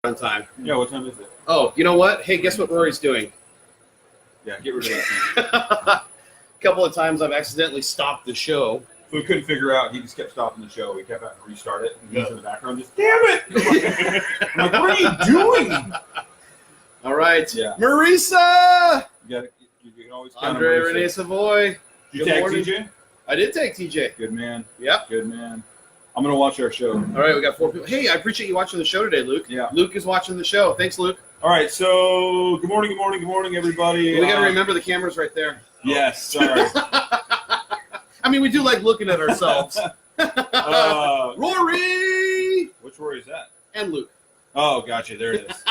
on time. Yeah, what time is it? Oh, you know what? Hey, guess what Rory's doing? Yeah, get rid of that. A couple of times I've accidentally stopped the show. So we couldn't figure out. He just kept stopping the show. We kept having to restart it. And he's in the background just, damn it! I'm like, what are you doing? All right. Yeah. Marisa! You can always count on Andre Marisa. Renee Savoy. Did you Good tag morning. TJ? I did take TJ. Good man. Yep. Good man. I'm going to watch our show. All right, we got 4 people. Hey, I appreciate you watching the show today, Luke. Yeah. Luke is watching the show. Thanks, Luke. All right, so good morning, everybody. We got to remember the camera's right there. Yes, sorry. I mean, we do like looking at ourselves. Rory! Which Rory is that? And Luke. Oh, gotcha. There it is.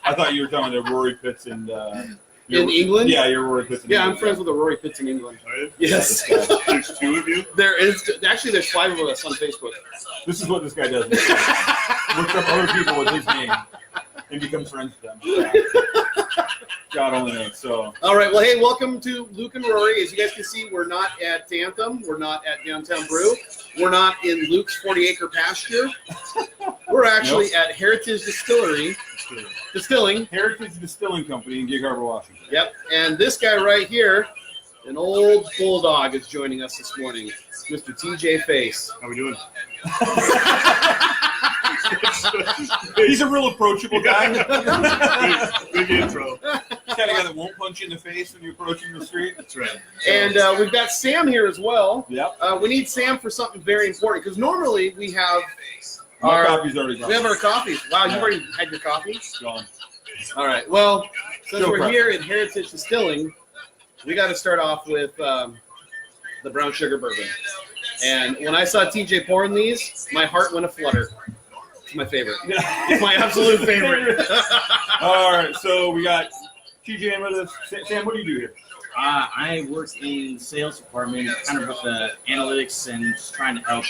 I thought you were talking to Rory Pitts in England? Yeah, you're Rory Pitts in Yeah, England. I'm friends with a Rory Pitts in England. Are you? Yes. There's two of you? There is actually there's 5 of us on Facebook. This is what this guy does. Looks up other people with his name and becomes friends with them. God only knows. So. All right. Well, hey, welcome to Luke and Rory. As you guys can see, we're not at Anthem. We're not at Downtown Brew. We're not in Luke's 40-acre pasture. We're actually at Heritage Distilling. Heritage Distilling Company in Gig Harbor, Washington. Yep. And this guy right here, an old bulldog, is joining us this morning. Mr. TJ Fase. How we doing? He's a real approachable guy. Big intro. Kind of guy that won't punch you in the face when you approach him in the street. That's right. And we've got Sam here as well. Yep. We need Sam for something very important because normally we have Our coffee's already gone. we have our coffees. Wow, you've already had your coffee? Gone. All right. Well, since Go we're for it. here at Heritage Distilling, we got to start off with the Brown Sugar Bourbon. And when I saw TJ pouring these, my heart went aflutter. It's my favorite. It's my absolute favorite. All right, so we got TJ in with us. Sam, what do you do here? I work in sales department, kind of with the analytics and just trying to help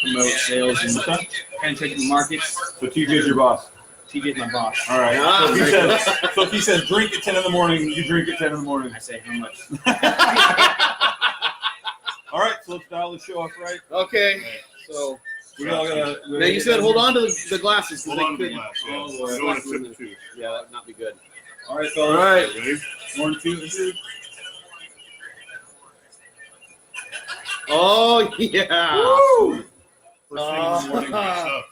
promote sales and penetrate the markets. So TJ's your boss. TJ's my boss. All right. Ah, So if he says drink at 10 in the morning, you drink at 10 in the morning. I say how much. All right, so let's dial the show off right. Okay. So We all gotta. now you said hold on to the glasses. 'cause Hold on to they the could- glass. Yeah. Oh, We boy. don't want to tip the two. Yeah, that would not be good. All right, All fellas. right. Ready? 1, 2, 3. Oh, yeah. Woo! First thing in the morning, wakes up.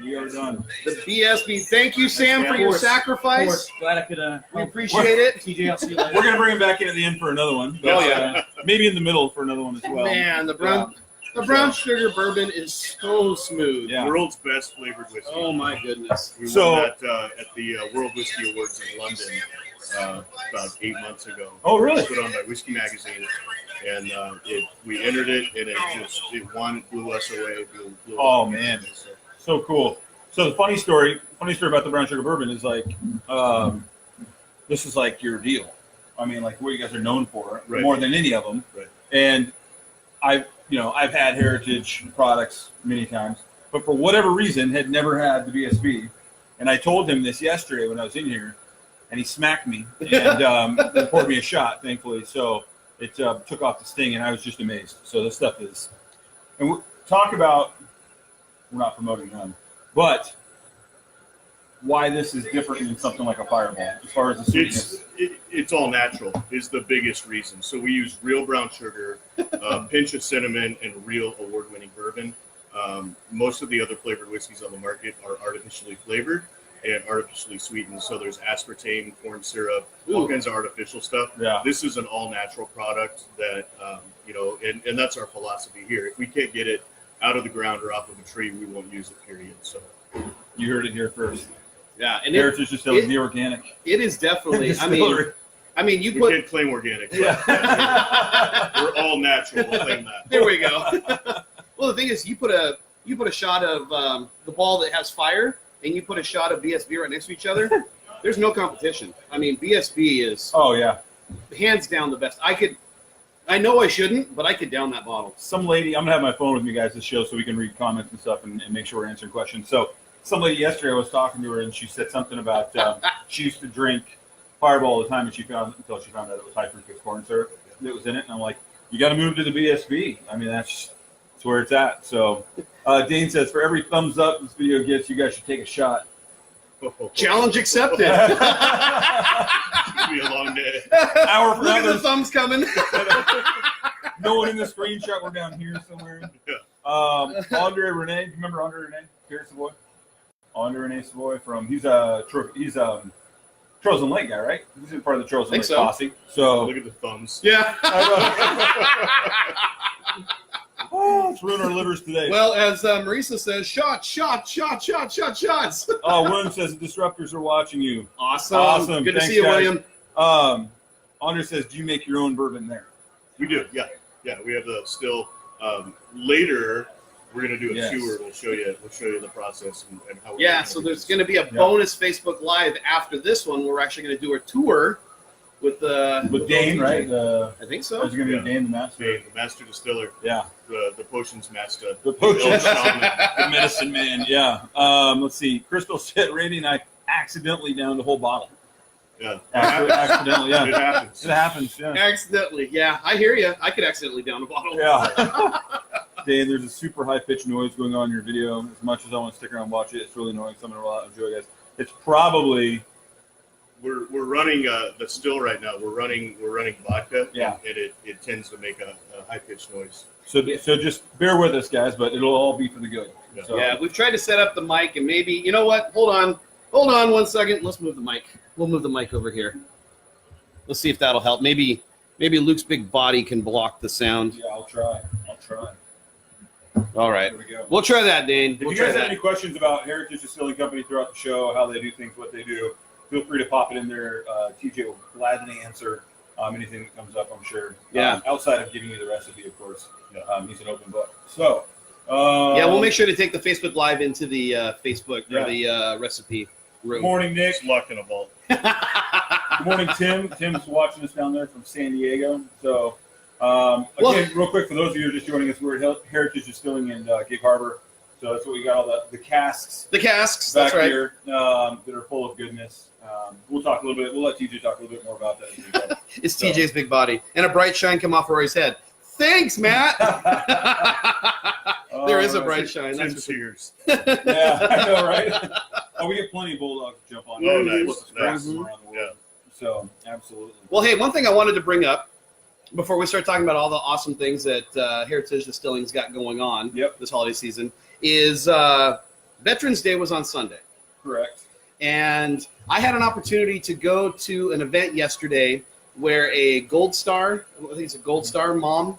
We are done. The BSB. Thank you, Sam, for Of your course. sacrifice. Glad I could. We appreciate it. TJ, I'll see you later. We're gonna bring him back in at the end for another one. But, Oh, yeah. maybe in the middle for another one as well. Man, the brown sugar bourbon is so smooth. Yeah. World's best flavored whiskey. Oh my goodness. We So- won that at the World Whiskey Awards in London about 8 months ago. Oh, really? Put on by Whiskey Magazine, and we entered it, and it won, it blew us away. Blew Oh, us away. man. So, So cool. So the funny story about the brown sugar bourbon is like, this is like your deal. I mean, like what you guys are known for Right. more than any of them. Right. And I've had Heritage products many times, but for whatever reason had never had the BSB. And I told him this yesterday when I was in here, and he smacked me and poured me a shot, thankfully. So it took off the sting, and I was just amazed. So this stuff is, and talk about, we're not promoting them, but why this is different than something like a Fireball as far as the sweetness. it's all natural is the biggest reason. So we use real brown sugar, a pinch of cinnamon, and real award-winning bourbon. Most of the other flavored whiskeys on the market are artificially flavored and artificially sweetened. So there's aspartame, corn syrup, all kinds of artificial stuff. Yeah. This is an all-natural product that, and that's our philosophy here. If we can't get it out of the ground or off of a tree, we won't use it, period. So You heard it here first. Yeah, and Heritage Distilling, the organic. it is definitely. Distillery. I mean, you we put. can't claim organic. But Yeah. we're all natural. We'll claim that. There we go. Well, the thing is, you put a shot of the ball that has fire, and you put a shot of BSB right next to each other. There's no competition. I mean, BSB is Oh, yeah. hands down the best. I know I shouldn't, but I could down that bottle. Some lady, I'm going to have my phone with me, guys, this show so we can read comments and stuff and make sure we're answering questions. So some lady yesterday, I was talking to her, and she said something about she used to drink Fireball all the time, until she found out it was high fructose corn syrup that was in it. And I'm like, you got to move to the BSB. I mean, that's That's where it's at. So Dane says, for every thumbs up this video gets, you guys should take a shot. Challenge accepted. It's gonna be a long day. Hour from Look now, at the there's thumbs coming. no one in the screenshot. We're down here somewhere. Yeah. Andre Rene, do you remember Andre Rene? Pierre Savoy? Andre Rene Savoy he's Charles and Lake guy, right? He's in part of the Charles and Lake posse. So Look at the thumbs. Yeah. let's ruin our livers today. Well, as Marisa says, shots. William says the disruptors are watching you. Awesome. Good to Thanks, see you, guys. William. Andre says, do you make your own bourbon there? We do, yeah. We have the still. Later, we're gonna do a tour. We'll show you the process and how. Yeah, so there's going to be a bonus Facebook Live after this one. We're actually going to do a tour with Dane, right? I think so. There's going to be Dane, the master. Dane, the master distiller. Yeah. The potions master. The potions shaman. the medicine man. Yeah. Let's see. Crystal said, Randy and I accidentally downed a whole bottle. Yeah. Accidentally, yeah. It happens. It happens, yeah. Accidentally, yeah. I hear you. I could accidentally down a bottle. Yeah. Dane, there's a super high-pitched noise going on in your video. As much as I want to stick around and watch it, it's really annoying. So I'm going to enjoy, guys. It's probably... We're running the still right now. We're running vodka. Yeah. And it tends to make a high-pitched noise. So just bear with us, guys, but it'll all be for the good. Yeah. So, Yeah, we've tried to set up the mic, and maybe, you know what? Hold on 1 second. Let's move the mic. We'll move the mic over here. Let's see if that'll help. Maybe Luke's big body can block the sound. Yeah, I'll try. All right. There we go. We'll try that, Dane. If We'll you try guys have that. any questions about Heritage Distilling Company throughout the show, how they do things, what they do, feel free to pop it in there. TJ will gladly answer anything that comes up, I'm sure. Yeah. Outside of giving you the recipe, of course. He's an open book. So. Yeah, we'll make sure to take the Facebook Live into the Facebook or Yeah. the recipe Good room. morning, Nick. It's locked in a vault. Good morning, Tim. Tim's watching us down there from San Diego. So, again, real quick, for those of you who are just joining us, we're at Heritage Distilling in Gig Harbor. So that's what we got, all the casks The casks, back that's right. here that are full of goodness. We'll talk a little bit. We'll let TJ talk a little bit more about that as we go. It's TJ's big body. And a bright shine come off Rory's head. Thanks, Matt. There is a bright shine. Tim That's for sure. Sears. Yeah, I know, right? We get plenty of bulldogs to jump on. Oh, Flip nice. the scraps Nice. around the world. Yeah. So, absolutely. Well, hey, one thing I wanted to bring up before we start talking about all the awesome things that Heritage Distilling's got going on this holiday season is Veterans Day was on Sunday. Correct. And I had an opportunity to go to an event yesterday where a Gold Star, I think it's a Gold Star mom,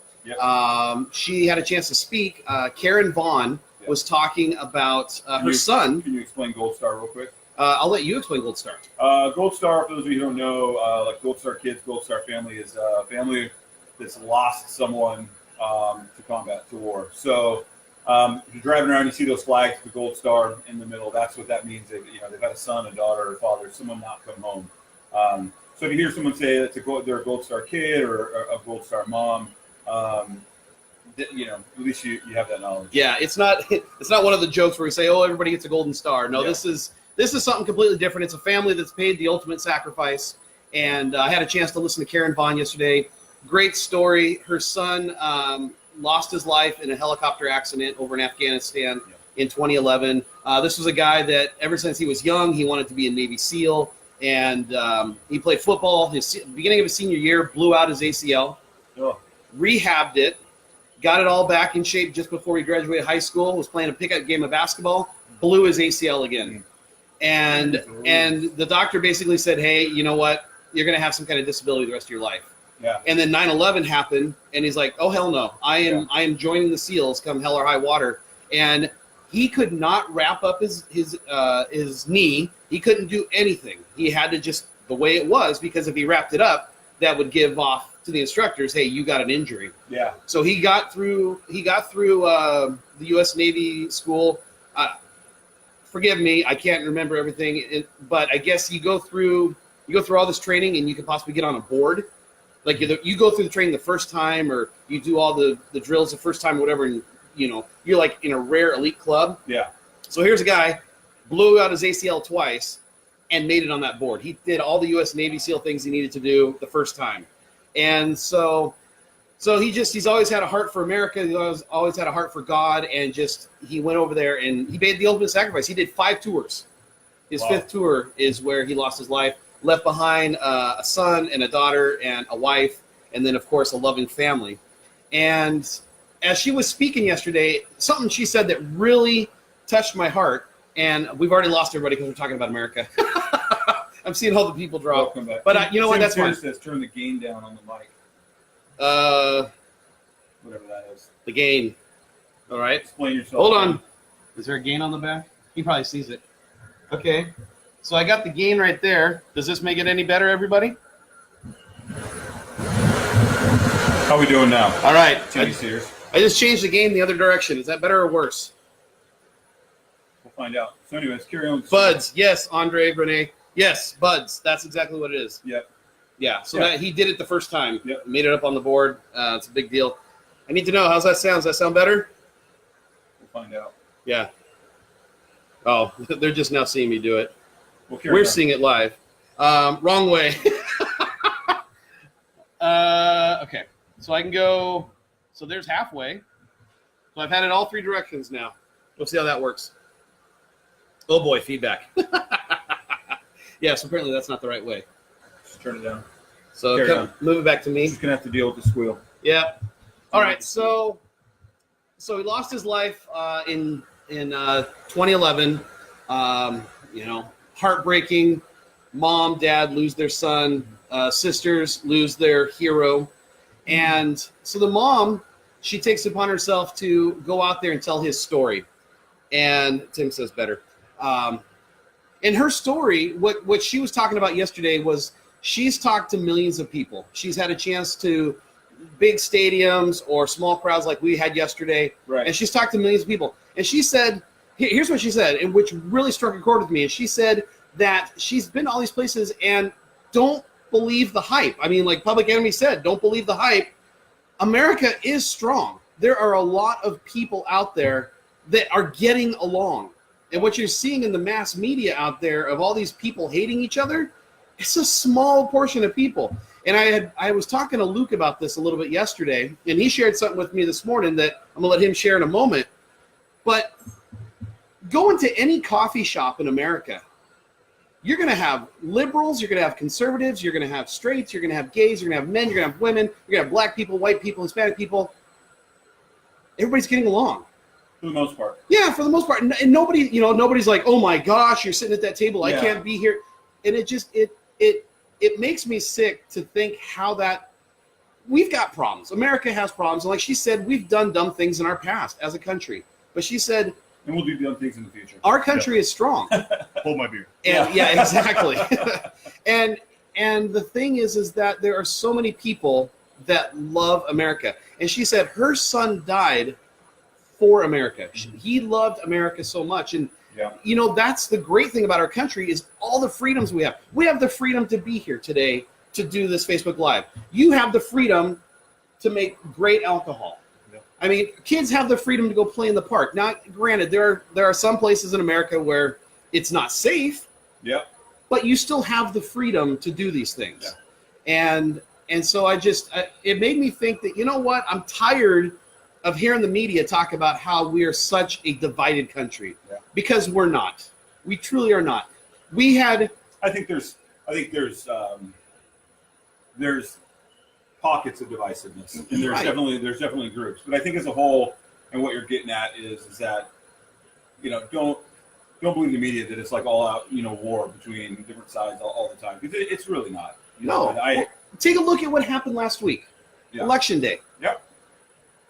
she had a chance to speak. Karen Vaughn was talking about her son. Can you explain Gold Star real quick? I'll let you explain Gold Star. Gold Star, for those of you who don't know, like Gold Star Kids, Gold Star Family is a family that's lost someone to combat, to war. So if you're driving around, you see those flags, the Gold Star in the middle. That's what that means. They've had a son, a daughter, a father, someone not come home. So if you hear someone say that they're a Gold Star kid or a Gold Star mom, at least you have that knowledge. Yeah, it's not one of the jokes where we say, "Oh, everybody gets a golden star." No, this is something completely different. It's a family that's paid the ultimate sacrifice. And I had a chance to listen to Karen Vaughn yesterday. Great story. Her son lost his life in a helicopter accident over in Afghanistan in 2011. This was a guy that ever since he was young, he wanted to be a Navy SEAL. And he played football. Beginning of his senior year, blew out his ACL, rehabbed it, got it all back in shape just before he graduated high school, was playing a pickup game of basketball, blew his ACL again. And the doctor basically said, hey, you know what? You're going to have some kind of disability the rest of your life. Yeah. And then 9/11 happened, and he's like, oh, hell no. I am joining the SEALs come hell or high water. And he could not wrap up his knee. He couldn't do anything. He had to just the way it was, because if he wrapped it up, that would give off to the instructors, hey, you got an injury. Yeah. So he got through the U.S. Navy school. Forgive me, I can't remember everything, but I guess you go through all this training and you can possibly get on a board. Like you go through the training the first time, or you do all the drills the first time or whatever, and you're like in a rare elite club. Yeah. So here's a guy, blew out his ACL twice and made it on that board. He did all the U.S. Navy SEAL things he needed to do the first time. And so So he's always had a heart for America. He's always had a heart for God, and he went over there and he made the ultimate sacrifice. He did 5 tours. His 5th tour is where he lost his life, left behind a son and a daughter and a wife, and then of course a loving family. And as she was speaking yesterday, something she said that really touched my heart. And we've already lost everybody because we're talking about America. I'm seeing all the people drop. Welcome back. But you know what? That's fine. Says turn the gain down on the mic. Whatever that is. The gain. All right. Explain yourself. Hold on. Is there a gain on the back? He probably sees it. Okay. So I got the gain right there. Does this make it any better, everybody? How we doing now? All right. TV Sears. I just changed the gain the other direction. Is that better or worse? We'll find out. So anyways, carry on. Buds. Yes, Andre, Renee. Yes, buds. That's exactly what it is. Yep. Yeah. So that he did it the first time. Yep. Made it up on the board. It's a big deal. I need to know, how's that sound? Does that sound better? We'll find out. Yeah. Oh, they're just now seeing me do it. We're We're seeing it live. Wrong way. Okay. So I can go. So there's halfway. So I've had it all 3 directions now. We'll see how that works. Oh boy, feedback. Yeah, so apparently that's not the right way. Just turn it down. So move it back to me. Just gonna have to deal with the squeal. Yeah. All right. So he lost his life in 2011. Heartbreaking. Mom, dad lose their son. Sisters lose their hero. And so the mom, she takes it upon herself to go out there and tell his story. And Tim says better. In her story, what she was talking about yesterday was she's talked to millions of people. She's had a chance to big stadiums or small crowds like we had yesterday. Right. And she's talked to millions of people. And she said, here's what she said, and which really struck a chord with me. And she said that she's been to all these places and don't believe the hype. I mean, like Public Enemy said, don't believe the hype. America is strong. There are a lot of people out there that are getting along. And what you're seeing in the mass media out there of all these people hating each other, it's a small portion of people. And I was talking to Luke about this a little bit yesterday, and he shared something with me this morning that I'm going to let him share in a moment. But go into any coffee shop in America, you're going to have liberals, you're going to have conservatives, you're going to have straights, you're going to have gays, you're going to have men, you're going to have women, you're going to have black people, white people, Hispanic people. Everybody's getting along. For the most part. Yeah, for the most part. And nobody, nobody's like, oh my gosh, you're sitting at that table. I can't be here. And it makes me sick to think how that we've got problems. America has problems. And like she said, we've done dumb things in our past as a country. But she said, and we'll do dumb things in the future. Our country is strong. Hold my beer. And yeah, exactly. and the thing is that there are so many people that love America. And she said her son died for America. He loved America so much. And that's the great thing about our country is all the freedoms we have. We have the freedom to be here today to do this Facebook Live. You have the freedom to make great alcohol. I mean, kids have the freedom to go play in the park. Now, granted, there are some places in America where it's not safe. Yep. But you still have the freedom to do these things. Yeah. And so it made me think that, you know what? I'm tired of hearing the media talk about how we are such a divided country because we're not. We truly are not. I think there's pockets of divisiveness, and there's definitely groups. But I think as a whole, and what you're getting at is that don't believe the media that it's like all out war between different sides all the time, because it's really not. Take a look at what happened last week, Election Day. Yep.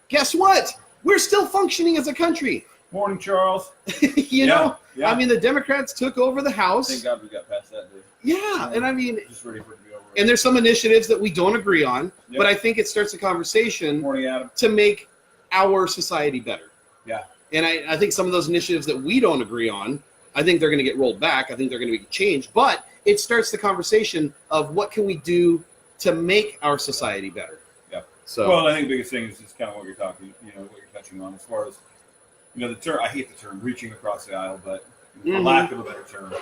Guess what? We're still functioning as a country. Morning, Charles. I mean, the Democrats took over the House. Thank God we got past that, dude. Yeah, and I mean, just ready for it to be over. And there's some initiatives that we don't agree on, but I think it starts a conversation to make our society better. Yeah. And I think some of those initiatives that we don't agree on, I think they're going to get rolled back. I think they're going to be changed. But it starts the conversation of what can we do to make our society better. Yeah. So, well, I think the biggest thing is just kind of what you're talking, what you're touching on as far as, the term. I hate the term reaching across the aisle, but for lack of a better term,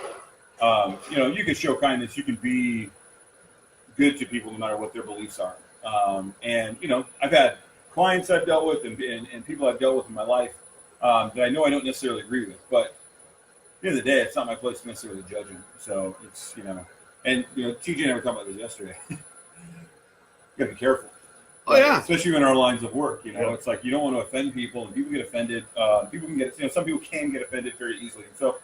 you can show kindness. You can be good to people no matter what their beliefs are. And I've had clients I've dealt with and people I've dealt with in my life that I know I don't necessarily agree with, but at the end of the day, it's not my place to necessarily judge them. So it's and TJ and I were talking about this yesterday. You gotta be careful. Oh yeah, especially in our lines of work. It's like you don't want to offend people, and people get offended. People can get some people can get offended very easily, and so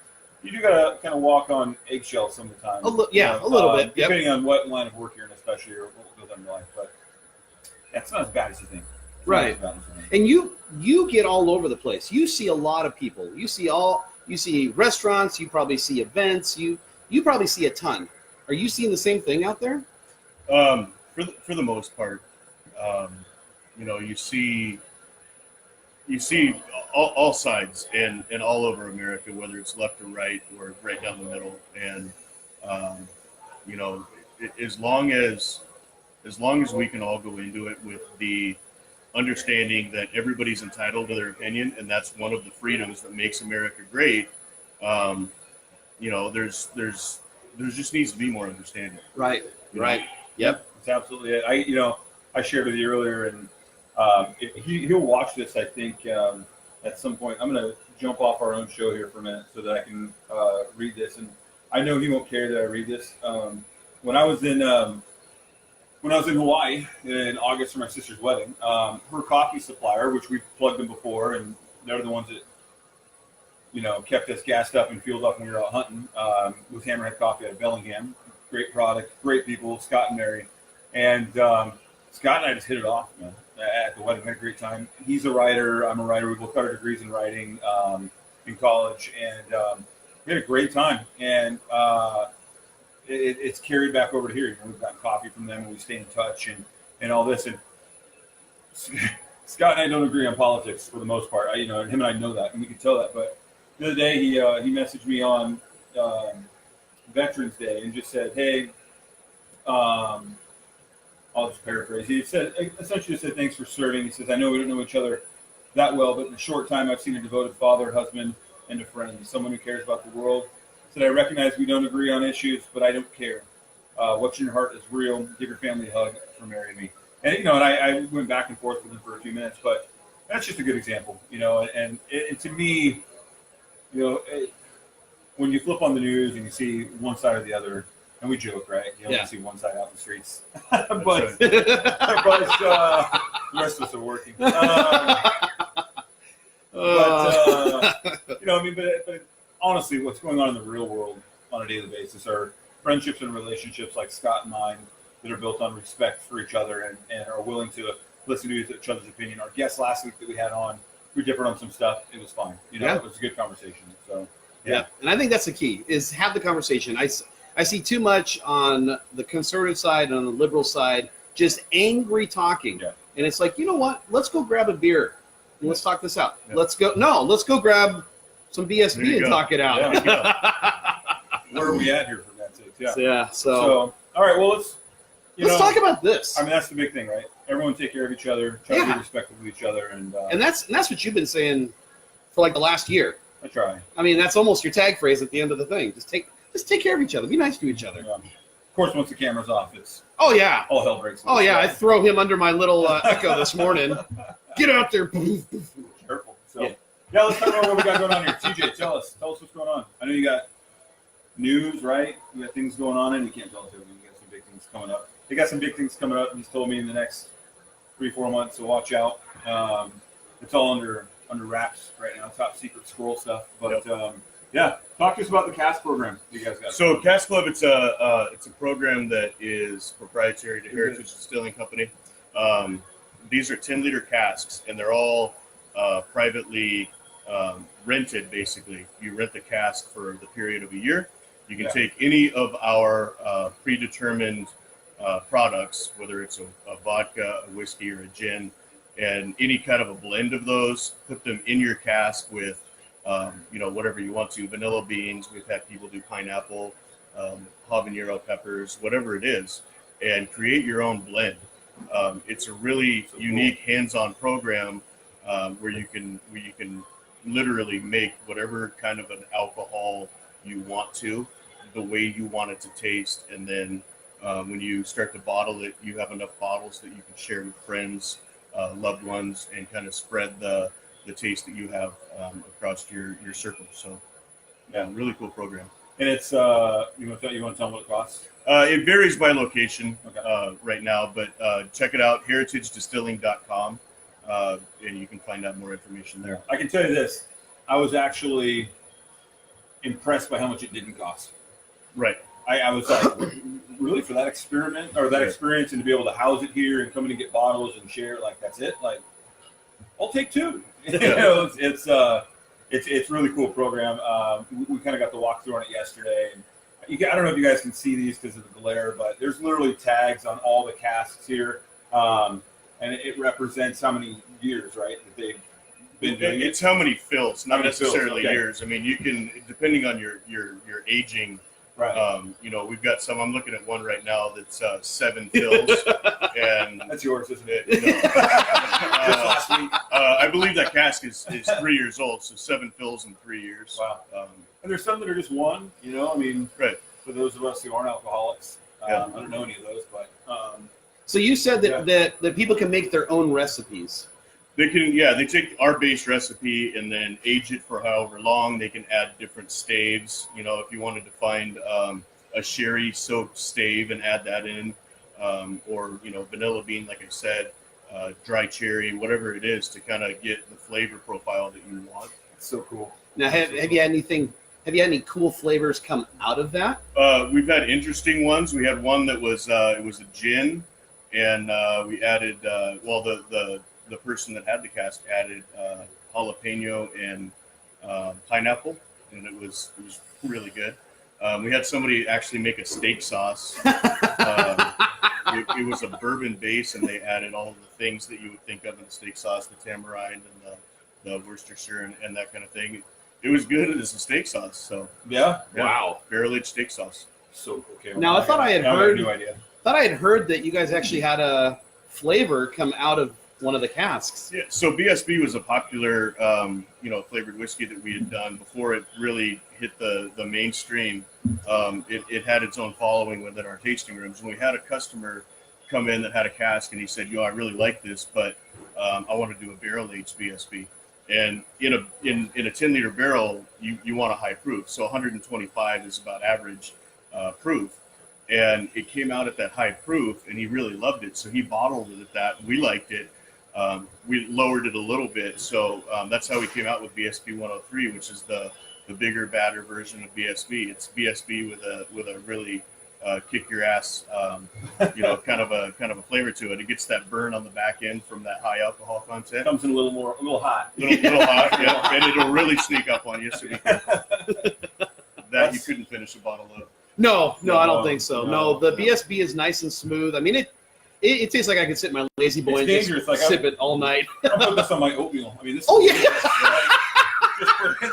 you do gotta kind of walk on eggshells some of the time. a little bit, depending on what line of work you're in, especially or what goes on in your life. But it's not as bad as you think. Right. And you get all over the place. You see a lot of people. You see restaurants. You probably see events. You probably see a ton. Are you seeing the same thing out there? For the most part, you see all sides and all over America, whether it's left or right down the middle. And as long as we can all go into it with the understanding that everybody's entitled to their opinion, and that's one of the freedoms that makes America great. There's just needs to be more understanding. Right. Right. Yep. It's absolutely it. I shared with you earlier, and he'll watch this. I think at some point. I'm going to jump off our own show here for a minute so that I can read this, and I know he won't care that I read this. When I was in Hawaii in August for my sister's wedding, her coffee supplier, which we've plugged them before, and they're the ones that kept us gassed up and fueled up when we were out hunting, was Hammerhead Coffee out of Bellingham. Great product, great people, Scott and Mary. And Scott and I just hit it off, man, at the wedding. We had a great time. He's a writer. I'm a writer. We both got our degrees in writing in college. And we had a great time. And it's carried back over to here. We've gotten coffee from them, and we stay in touch and all this. And Scott and I don't agree on politics for the most part. Him and I know that, and we can tell that. But the other day, he messaged me on Veterans Day and just said, "Hey, I'll just paraphrase. He essentially said, thanks for serving. He says, I know we don't know each other that well, but in the short time I've seen a devoted father, husband, and a friend, someone who cares about the world. He said, I recognize we don't agree on issues, but I don't care. What's in your heart is real. Give your family a hug for marrying me." And, I went back and forth with him for a few minutes, but that's just a good example, and to me, when you flip on the news and you see one side or the other, and we joke, right? You only see one side out in the streets, but the rest of us are working. But honestly, what's going on in the real world on a daily basis are friendships and relationships like Scott and mine that are built on respect for each other and are willing to listen to each other's opinion. Our guest last week that we had on, we differed on some stuff. It was fine. It was a good conversation. So yeah, and I think that's the key is have the conversation. I see too much on the conservative side and on the liberal side, just angry talking. Yeah. And it's like, you know what? Let's go grab a beer and let's talk this out. Yeah. Let's go grab some BSB and talk it out. Yeah. Where are we at here for that sake? Yeah. So all right, well, let's talk about this. I mean, that's the big thing, right? Everyone take care of each other, try to be respectful of each other. And that's what you've been saying for like the last year. I try. I mean, that's almost your tag phrase at the end of the thing. Just take care of each other. Be nice to each other. Yeah. Of course, once the camera's off, it's all hell breaks loose. Oh yeah, I throw him under my little Echo this morning. Get out there. Careful. So let's talk about what we got going on here. TJ, tell us what's going on. I know you got news, right? You got things going on, and you can't tell us everything. You got some big things coming up. They got some big things coming up. He's told me in the next 3-4 months, so watch out. It's all under wraps right now, top secret scroll stuff. But talk to us about the cask program you guys got. So Cask Club, it's a program that is proprietary to Heritage Distilling Company. These are 10-liter casks, and they're all privately rented. Basically, you rent the cask for the period of a year. You can take any of our predetermined products, whether it's a vodka, a whiskey, or a gin, and any kind of a blend of those, put them in your cask with whatever you want to, vanilla beans. We've had people do pineapple, habanero peppers, whatever it is, and create your own blend. It's a really unique hands-on program where you can literally make whatever kind of an alcohol you want to, the way you want it to taste, and then when you start to bottle it, you have enough bottles that you can share with friends, loved ones, and kind of spread the taste that you have across your circle. So, yeah, really cool program. And it's you want to tell them what it costs? It varies by location Okay. right now, but check it out, heritagedistilling.com, and you can find out more information there. I can tell you this: I was actually impressed by how much it didn't cost. Right. I was like, really, for that experiment or that experience, and to be able to house it here and come in and get bottles and share, like that's it. Like, I'll take two. You know, it's really cool program. We kind of got the walkthrough on it yesterday, and I don't know if you guys can see these because of the glare, but there's literally tags on all the casks here, and it represents how many years, right, that they've been doing it. It's how many fills, not necessarily okay. years. I mean, you can, depending on your aging. Right. You know, we've got some. I'm looking at one right now that's 7 fills, and That's yours, isn't it? you know, Just last week. I believe that cask is 3 years old, so 7 fills in 3 years. Wow. And there's some that are just one. You know, I mean, Right. for those of us who aren't alcoholics, Yeah. I don't know any of those, but So you said that people can make their own recipes. They can, they take our base recipe and then age it for however long. They can add different staves. You know, if you wanted to find a sherry soaked stave and add that in, or, you know, vanilla bean, like I said, dry cherry, whatever it is to kind of get the flavor profile that you want. it's so cool. Now, have you had anything? Have you had any cool flavors come out of that? We've had interesting ones. We had one that was it was a gin, and we added the person that had the cask added jalapeno and pineapple, and it was really good. We had somebody actually make a steak sauce. It was a bourbon base, and they added all of the things that you would think of in a steak sauce: the tamarind and the Worcestershire and that kind of thing. It was good as a steak sauce. So Yeah. Wow. barrel-aged steak sauce. So cool. Okay, Now, I thought I had now heard- I have no idea. Thought I had heard that you guys actually had a flavor come out of one of the casks. Yeah, so BSB was a popular, flavored whiskey that we had done before it really hit the mainstream. It had its own following within our tasting rooms. And we had a customer come in that had a cask, and he said, I really like this, but I want to do a barrel-aged BSB. And in a 10-liter barrel, you want a high proof. So 125 is about average proof. And it came out at that high proof, and he really loved it. So he bottled it at that. We liked it. We lowered it a little bit. So that's how we came out with BSB 103, which is the bigger, badder version of BSB. It's BSB with a really kick your ass, kind of a flavor to it. It gets that burn on the back end from that high alcohol content. Comes in a little hot. Little hot, yeah, and it'll really sneak up on you. So you couldn't finish a bottle of. No, I don't think so. no. No, the BSB is nice and smooth. I mean, it tastes like I could sit in my lazy boy It's and dangerous. just Like, sip it all night. I'll put this on my oatmeal. I mean, this. Oh, is yeah. Just put in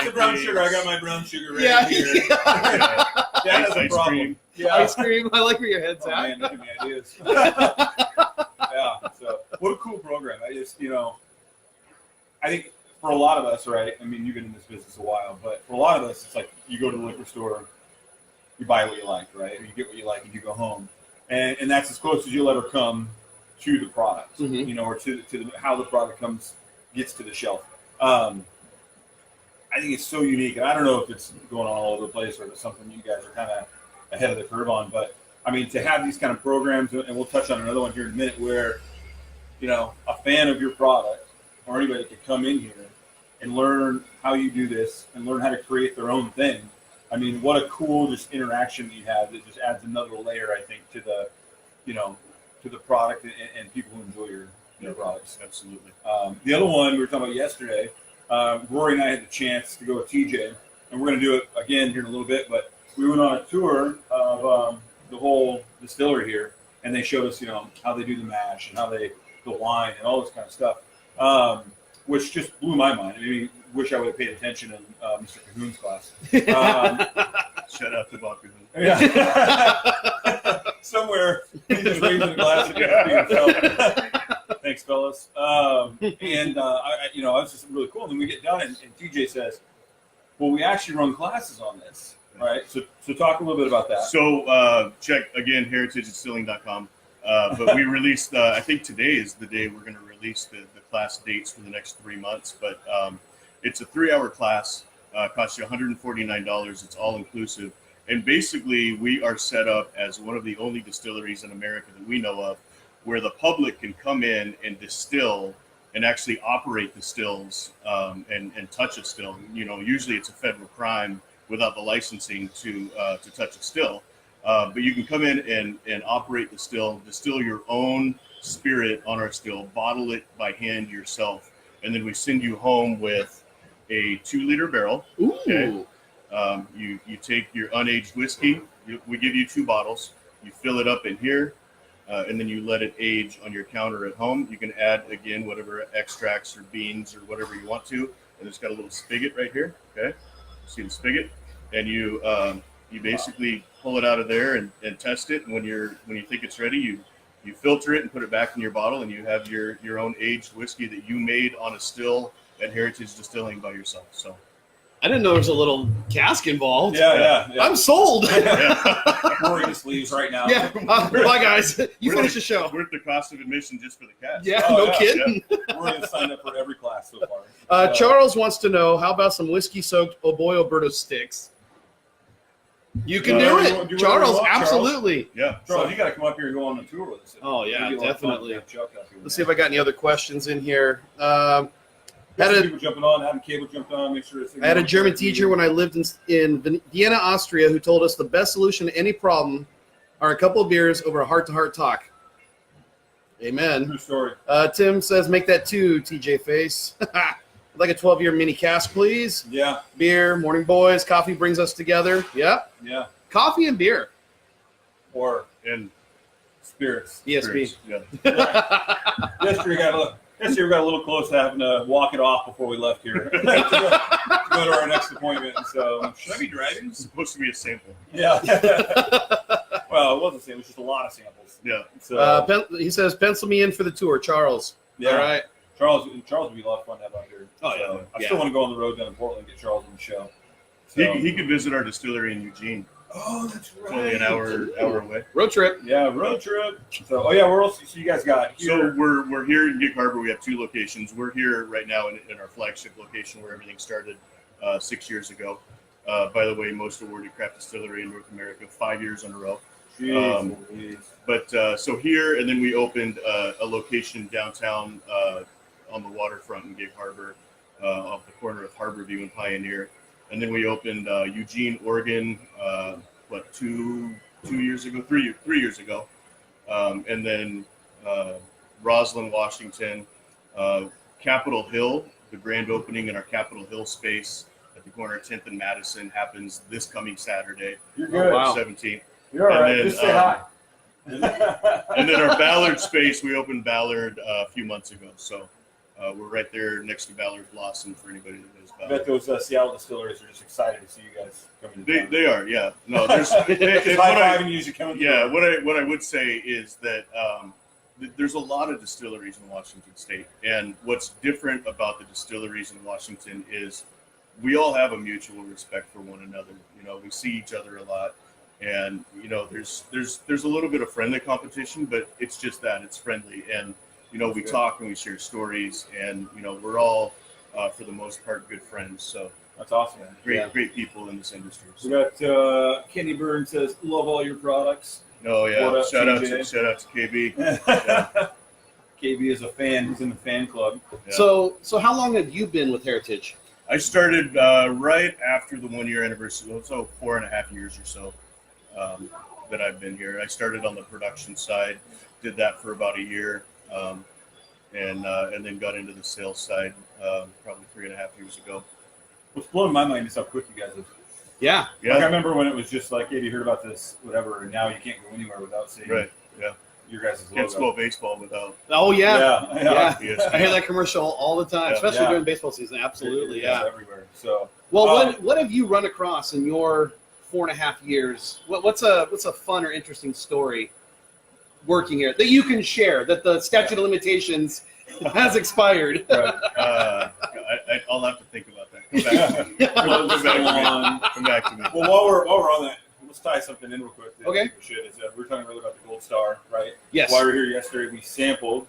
the brown sugar. I got my brown sugar right Yeah, here. yeah. That is a Ice problem. cream. Yeah. Ice cream. I like where your head's Oh, at. man, making me ideas. Yeah. So, what a cool program. I think for a lot of us, right? I mean, you've been in this business a while, but for a lot of us, it's like you go to the liquor store, you buy what you like, right? Or you get what you like, and you go home, and that's as close as you'll ever come to the product, Mhm. or to how the product gets to the shelf. I think it's so unique, and I don't know if it's going on all over the place or if it's something you guys are kind of ahead of the curve on, but I mean, to have these kind of programs, and we'll touch on another one here in a minute, where, a fan of your product or anybody could come in here and learn how you do this and learn how to create their own thing. I mean, what a cool just interaction you have that just adds another layer, I think, to the, to the product and people who enjoy your products. Absolutely. The other one we were talking about yesterday, Rory and I had the chance to go with TJ, and we're going to do it again here in a little bit, but we went on a tour of the whole distillery here, and they showed us, how they do the mash and how the wine and all this kind of stuff, which just blew my mind. I mean, wish I would have paid attention in Mr. Cahoon's class. Shout out to Bob Cahoon. Yeah. Somewhere he's just raising a glass and yourself. Thanks, fellas. I was just really cool. And then we get done, and TJ says, "Well, we actually run classes on this." All right. So talk a little bit about that. So check again, heritagedistilling.com. But we released, I think today is the day we're going to release the class dates for the next 3 months. But it's a 3-hour class, costs you $149. It's all inclusive. And basically, we are set up as one of the only distilleries in America that we know of where the public can come in and distill and actually operate the stills and touch a still. You know, usually it's a federal crime without the licensing to touch a still. But you can come in and operate the still, distill your own spirit on our still, bottle it by hand yourself, and then we send you home with a 2-liter barrel. Ooh. Okay. You take your unaged whiskey. We give you 2 bottles. You fill it up in here, and then you let it age on your counter at home. You can add, again, whatever extracts or beans or whatever you want to. And it's got a little spigot right here. Okay. See the spigot? And you basically pull it out of there and test it. And when you think it's ready, you filter it and put it back in your bottle, and you have your own aged whiskey that you made on a still at Heritage Distilling by yourself. So I didn't know there was a little cask involved. Yeah. I'm sold. Rory just leaves right now. Yeah, bye guys. You finish the show. Worth the cost of admission just for the cast. Yeah, Oh, no yeah, kidding. Rory has signed up for every class so far. Charles wants to know, how about some whiskey-soaked Oboy Alberto sticks? You can do it, do Charles. whatever you want, absolutely. Yeah. Charles, you got to come up here and go on the tour with us. Oh yeah, It'd be a lot of fun definitely. to have Chuck up here. Let's see if I got any other questions in here. Had Had a- people jumping on, having cable jumped on, make sure it's. I had a German teacher when I lived in Vienna, Austria, who told us the best solution to any problem are a couple of beers over a heart-to-heart talk. Amen. True story. Tim says, make that 2, TJ Face. I'd like a 12-year mini cask, please. Yeah. Beer, morning boys, coffee brings us together. Yep. Yeah. Coffee and beer. Or And spirits. ESP. yeah. Yesterday we got a little close to having to walk it off before we left here to go to our next appointment. So should I be driving? It's supposed to be a sample. Yeah. Well, it wasn't a sample. It was just a lot of samples. Yeah. So He says, pencil me in for the tour, Charles. yeah. All right. Charles would be a lot of fun to have out here. Oh, yeah. So, I Yeah. still want to go on the road down to Portland and get Charles on the show. So, He could visit our distillery in Eugene. oh, that's It's only an hour away. Road trip. Yeah, road trip. So, where else? So you guys got here? So we're here in Gig Harbor. We have 2 locations. We're here right now in our flagship location where everything started 6 years ago. By the way, most awarded craft distillery in North America, 5 years in a row. Jeez. But so here, and then we opened a location downtown on the waterfront in Gig Harbor, off the corner of Harborview and Pioneer. And then we opened Eugene, Oregon, 3 years ago. And then Roslyn, Washington, Capitol Hill, the grand opening in our Capitol Hill space at the corner of 10th and Madison happens this coming Saturday, You're good. wow. 17th. You're all And right. then, Just say hi. And then our Ballard space, we opened Ballard a few months ago. So we're right there next to Ballard Blossom for anybody that knows I bet Ballard. those Seattle distilleries are just excited to see you guys coming to town. They are, yeah. No, there's Just what high-fiving I, you as you come yeah. through. What I would say is that there's a lot of distilleries in Washington State, and what's different about the distilleries in Washington is we all have a mutual respect for one another. You know, we see each other a lot. And you know, there's a little bit of friendly competition, but it's just that it's friendly. And you know, we talk and we share stories, and you know, we're all for the most part good friends. So That's awesome. great people in this industry. We got Kenny Byrne says, "Love all your products." Oh yeah, What up, shout out TJ? to KB. KB is a fan. He's in the fan club. Yeah. So how long have you been with Heritage? I started right after the 1 year anniversary, so 4.5 years or so that I've been here. I started on the production side, did that for about a year, and then got into the sales side probably 3.5 years ago. What's blowing my mind is how quick you guys have. Yeah. Yeah, Like I remember when it was just like, "Hey, you heard about this, whatever," and now you can't go anywhere without seeing right. Yeah, your guys' can't logo. spell baseball without Oh yeah. Yeah. ESP. I hear that commercial all the time, Yeah. especially Yeah. during baseball season. Absolutely, It's yeah. everywhere. So Well, what have you run across in your 4.5 years? What's a fun or interesting story working here that you can share that the statute of limitations has expired? right. I'll have to think about that Come back to me. Well, Come back to me. on. Come back to me. Well, while we're on that, let's tie something in real quick. That Okay. we should is we were talking earlier about the Gold Star, right? Yes. While we were here yesterday, we sampled.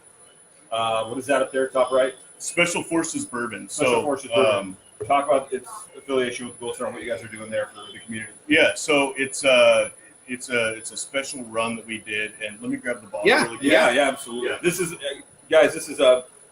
What is that up there, top right? Special Forces Bourbon. Special Forces Bourbon. Talk about its affiliation with Gold Star and what you guys are doing there for the community. Yeah, so it's a special run that we did, and let me grab the bottle. Yeah. Really quick. Yeah, absolutely. Yeah. This is, guys. This is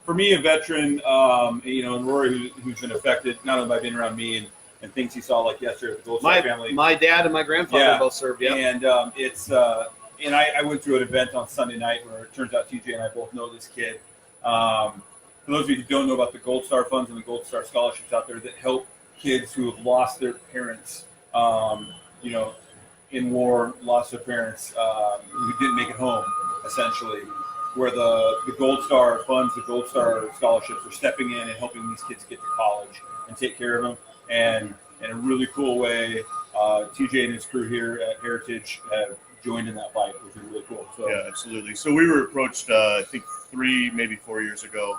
for me a veteran, and Rory who's been affected not only by being around me and things he saw like yesterday with the Gold Star family. My dad and my grandfather Yeah. both served. Yeah. And it's and I went through an event on Sunday night where it turns out TJ and I both know this kid. For those of you who don't know about the Gold Star funds and the Gold Star scholarships out there that help kids who have lost their parents, in war, lost their parents, who didn't make it home, essentially, where the Gold Star funds, the Gold Star scholarships are stepping in and helping these kids get to college and take care of them. And in a really cool way, TJ and his crew here at Heritage have joined in that fight, which is really cool. So, Yeah, absolutely. So we were approached, I think 3, maybe 4 years ago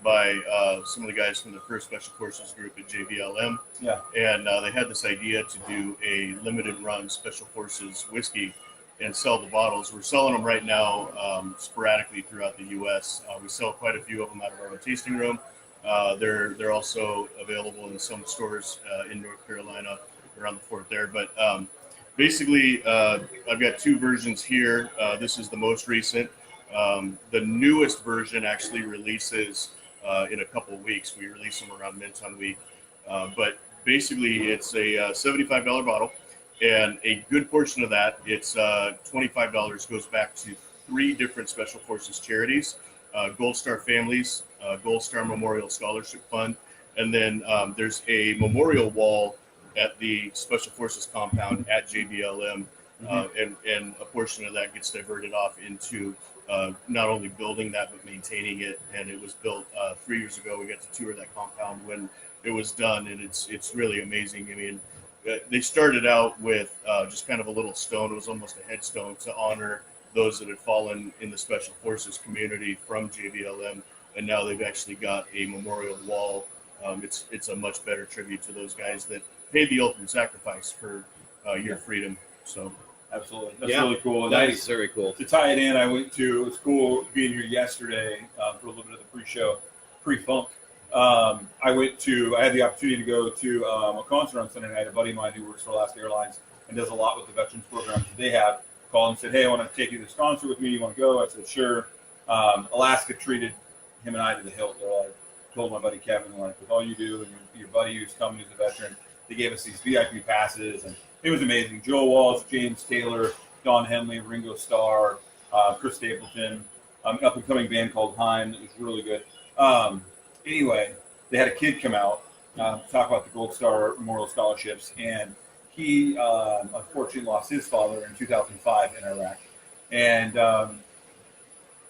by some of the guys from the First Special Forces group at JBLM. Yeah. And they had this idea to do a limited run Special Forces whiskey and sell the bottles. We're selling them right now sporadically throughout the U.S. We sell quite a few of them out of our own tasting room. They're also available in some stores in North Carolina around the fort there. But basically, I've got 2 versions here. This is the most recent. The newest version actually releases in a couple of weeks. We release them around Minton Week. But basically, it's a $75 bottle. And a good portion of that, it's $25, goes back to 3 different Special Forces charities, Gold Star Families, Gold Star Memorial Scholarship Fund, and then there's a memorial wall at the Special Forces compound at JBLM, and a portion of that gets diverted off into not only building that but maintaining it. And it was built 3 years ago. We got to tour that compound when it was done, and it's really amazing. I mean, they started out with just kind of a little stone. It was almost a headstone to honor those that had fallen in the Special Forces community from JBLM, and now they've actually got a memorial wall. It's a much better tribute to those guys that paid the ultimate sacrifice for your freedom. So absolutely. That's really cool. And That is very cool. to tie it in, it was cool being here yesterday for a little bit of the pre-show, pre-funk. I had the opportunity to go to a concert on Sunday night. A buddy of mine who works for Alaska Airlines and does a lot with the veterans programs that they have called and said, "Hey, I want to take you to this concert with me. You want to go?" I said, "Sure." Alaska treated him and I to the hilt. I told my buddy Kevin, like, with all you do and your buddy who's coming, who's a veteran, they gave us these VIP passes, and it was amazing. Joe Walsh, James Taylor, Don Henley, Ringo Starr, Chris Stapleton, an up-and-coming band called Heim that was really good. Anyway, they had a kid come out, talk about the Gold Star Memorial Scholarships, and he unfortunately lost his father in 2005 in Iraq. And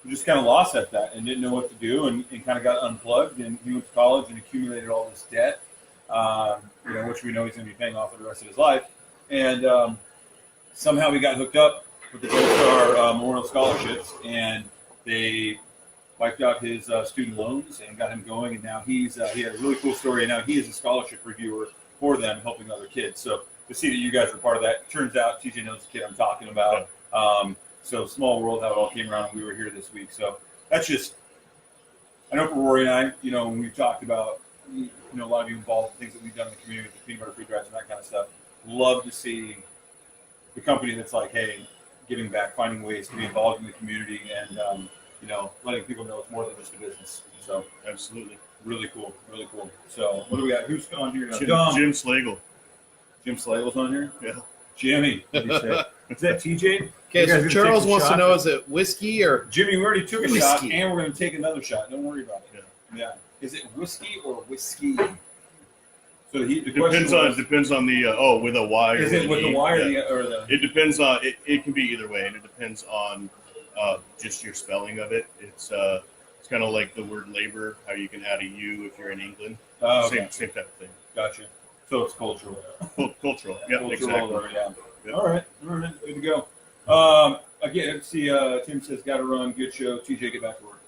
just kind of lost at that and didn't know what to do, and kind of got unplugged. And he went to college and accumulated all this debt, which we know he's going to be paying off for the rest of his life. And somehow we got hooked up with the Gold Star Memorial Scholarships, and they wiped out his student loans and got him going. And now he had a really cool story. And now he is a scholarship reviewer for them, helping other kids. So to see that you guys were part of that, turns out TJ knows the kid I'm talking about. So small world how it all came around, and we were here this week. So that's just, I know for Rory and I, when we've talked about, a lot of you involved in things that we've done in the community with the peanut butter free drives and that kind of stuff. Love to see the company that's like, hey, giving back, finding ways to be involved in the community, and letting people know it's more than just a business. So absolutely, really cool. So what do we got? Who's on here? Jim Slagle. Jim Slagle's on here. Yeah. Jimmy, what did he say? Is that TJ? Okay, so Charles wants to know, is it whiskey or Jimmy? We already took a whiskey. shot, and we're going to take another shot. Don't worry about it. Yeah. Is it whiskey or whiskey? So the depends on the with a Y. Is it with the Y or the? It depends on it can be either way, and it depends on just your spelling of it. It's kind of like the word labor, how you can add a U if you're in England. Oh, okay. Same type of thing. Gotcha. So it's cultural. Cultural. Yeah, cultural, exactly. Yeah. Yep. All right. Good to go. Again, let's see. Tim says, "Got to run. Good show. TJ, get back to work."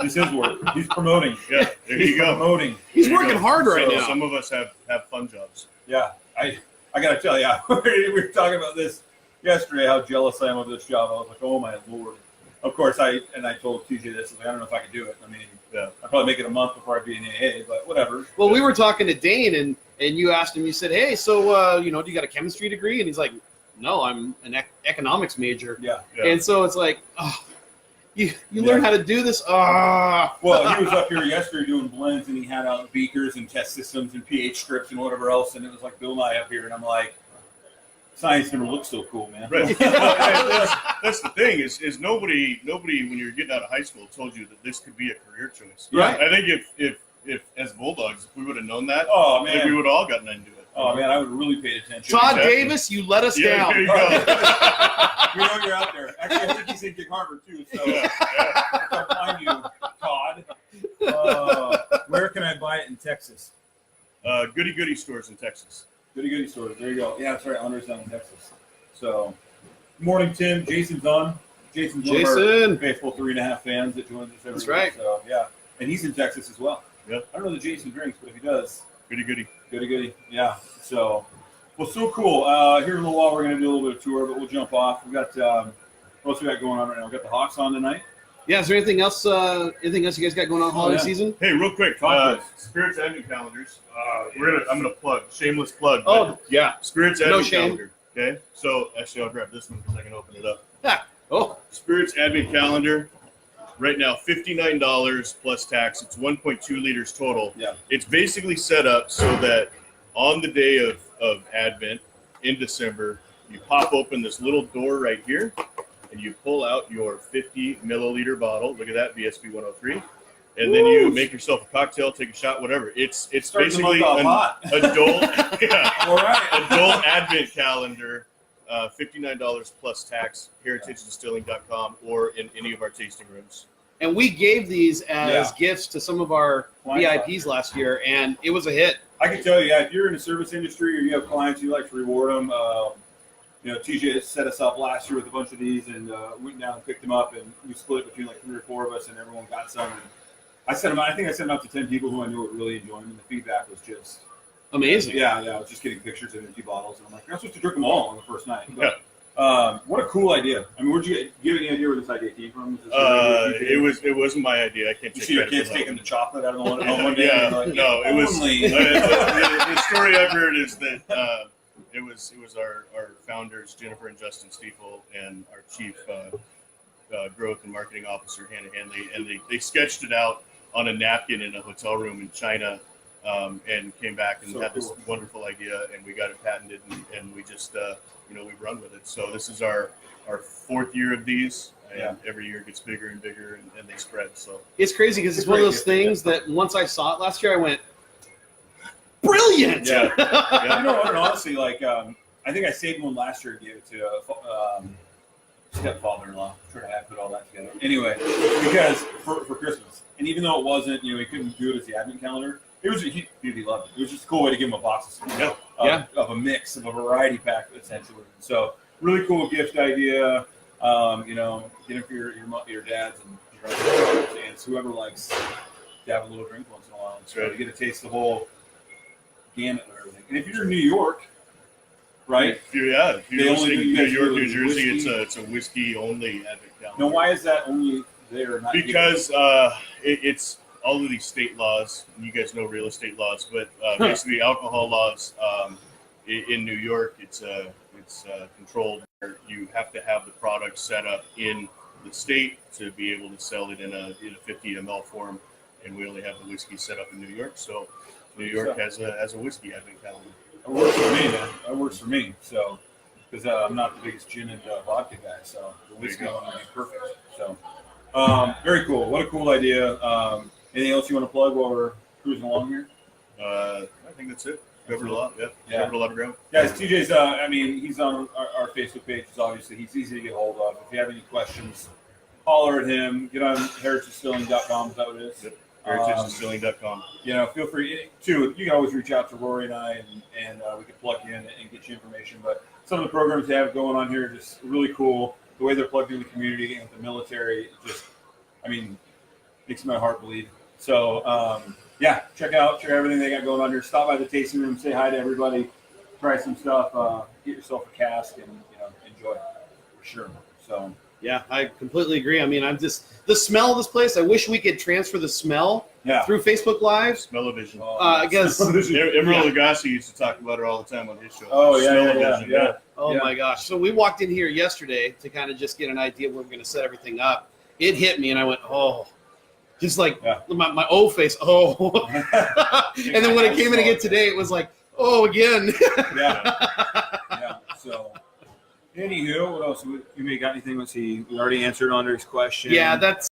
This is work. He's promoting. Yeah, there you go. Promoting. He's There you working go. hard right So now. Some of us have fun jobs. Yeah, I gotta tell you, we were talking about this yesterday. How jealous I am of this job. I was like, oh my lord. Of course, I told TJ this. I was like, I don't know if I could do it. I mean, Yeah. I'd probably make it a month before I'd be in AA, but whatever. Well, we were talking to Dane, and you asked him. You said, "Hey, so do you got a chemistry degree?" And he's like, "No, I'm an economics major." Yeah. Yeah. And so it's like, oh, you learn how to do this. Ah. Well, he was up here yesterday doing blends, and he had out beakers and test systems and pH strips and whatever else, and it was like Bill and I up here, and I'm like, science never looked so cool, man. Right. That's the thing is nobody when you're getting out of high school told you that this could be a career choice. Right. I think if as Bulldogs, if we would have known that, Oh I think man. we would have all gotten into it. Oh man, I would have really paid attention. Todd Exactly. Davis, you let us Yeah, down. there you go. We know you're out there. Actually, I think he's in Gig Harbor too. So I'll find you, Todd. Where can I buy it in Texas? Goody stores in Texas. Goody stores. There you go. Yeah, that's right. Hunter's down in Texas. So, morning, Tim. Jason's on. Jason's one of our Jason. faithful 3.5 fans that joins us every That's week. right. So yeah, and he's in Texas as well. Yep. I don't know that Jason drinks, but if he does, Goody. goody. Yeah. So, well, so cool. Here in a little while, we're going to do a little bit of tour, but we'll jump off. We got what else we got going on right now? We got the Hawks on tonight. Yeah, is there anything else? Anything else you guys got going on holiday yeah. season? Hey, real quick, Talk to us. Spirits Advent calendars. I'm gonna plug, shameless plug. Oh, yeah. Spirits No Advent shame. calendar. Okay, so actually I'll grab this one because I can open it up. Oh, Spirits Advent calendar. Right now, $59 plus tax. It's 1.2 liters total. Yeah. It's basically set up so that on the day of Advent in December, you pop open this little door right here, and you pull out your 50 milliliter bottle. Look at that, VSB 103. And then you make yourself a cocktail, take a shot, whatever. It's Starting the basically month an off hot. adult All right. adult Advent calendar. $59 plus tax. HeritageDistilling.com or in any of our tasting rooms. and we gave these as gifts to some of our Clients VIPs last year, and it was a hit. I can tell you, if you're in the service industry or you have clients you like to reward them, TJ set us up last year with a bunch of these, and went down and picked them up, and we split it between like 3 or 4 of us, and everyone got some. And I sent them out. I think I sent them out to 10 people who I knew would really enjoy them, and the feedback was just Amazing. Yeah, I was just getting pictures of empty bottles, and I'm like, you're not supposed to drink them all on the first night. But, what a cool idea! I mean, where'd you get any idea where this idea came from? It wasn't my idea. I can't You take see your credit kids for that. taking the chocolate out of the one day. Yeah, and you're like, no, it was only. the story I've heard is that it was our founders Jennifer and Justin Stiefel and our chief growth and marketing officer Hannah Hanley, and they sketched it out on a napkin in a hotel room in China, and came back and had this wonderful idea, and we got it patented, and we just we've run with it. So this is our 4th year of these. And every year it gets bigger and bigger, and they spread. So It's crazy because it's one of those things that once I saw it last year, I went, brilliant. Yeah. And honestly, like I think I saved one last year and gave it to stepfather-in-law. Sure, I put all that together. Anyway, because for Christmas, and even though it wasn't, he couldn't do it as the advent calendar. It was he loved it. It was just a cool way to give him a box of a mix of a variety pack essentially. So really cool gift idea. Get it for your dads and your aunts, whoever likes to have a little drink once in a while. So to get to taste the whole gamut of everything. And if you're in New York, right? If you're They only listening do to New York, whiskey. New Jersey, it's a whiskey only advent calendar. Now, why is that only there? Not Because it's all of these state laws. You guys know real estate laws, but basically alcohol laws in New York, it's controlled. You have to have the product set up in the state to be able to sell it in a 50 ml form, and we only have the whiskey set up in New York. So New York has a whiskey advent calendar. It works for me, man. That works for me. So, because I'm not the biggest gin and vodka guy, so the whiskey one would be perfect. So, very cool. What a cool idea. Anything else you want to plug while we're cruising along here? I think that's it. Covered a lot. Yeah. Covered a lot of ground. Guys, TJ's, he's on our Facebook page. Obviously, he's easy to get hold of. If you have any questions, holler at him. Get on heritagedistilling.com. Is that what it is? Yep. HeritageDistilling.com. Feel free to. You can always reach out to Rory and I, and we can plug you in and get you information. But some of the programs they have going on here are just really cool. The way they're plugged in the community and with the military, makes my heart bleed. So yeah, check everything they got going on here. Stop by the tasting room, say hi to everybody, try some stuff, get yourself a cask, and enjoy for sure. So Yeah, I completely agree. I mean, the smell of this place. I wish we could transfer the smell through Facebook Live. Smell-o-vision. I guess. Emerald Lagasse used to talk about it all the time on his show. Oh Smell-o-vision, yeah. Oh my gosh! So we walked in here yesterday to kind of just get an idea where we're going to set everything up. It hit me, and I went, oh, just like my O face, oh. And then when it came in again today, it was like, oh, again. yeah. So, anywho, what else? You may got anything? Let's see. We already answered Andre's question. Yeah, that's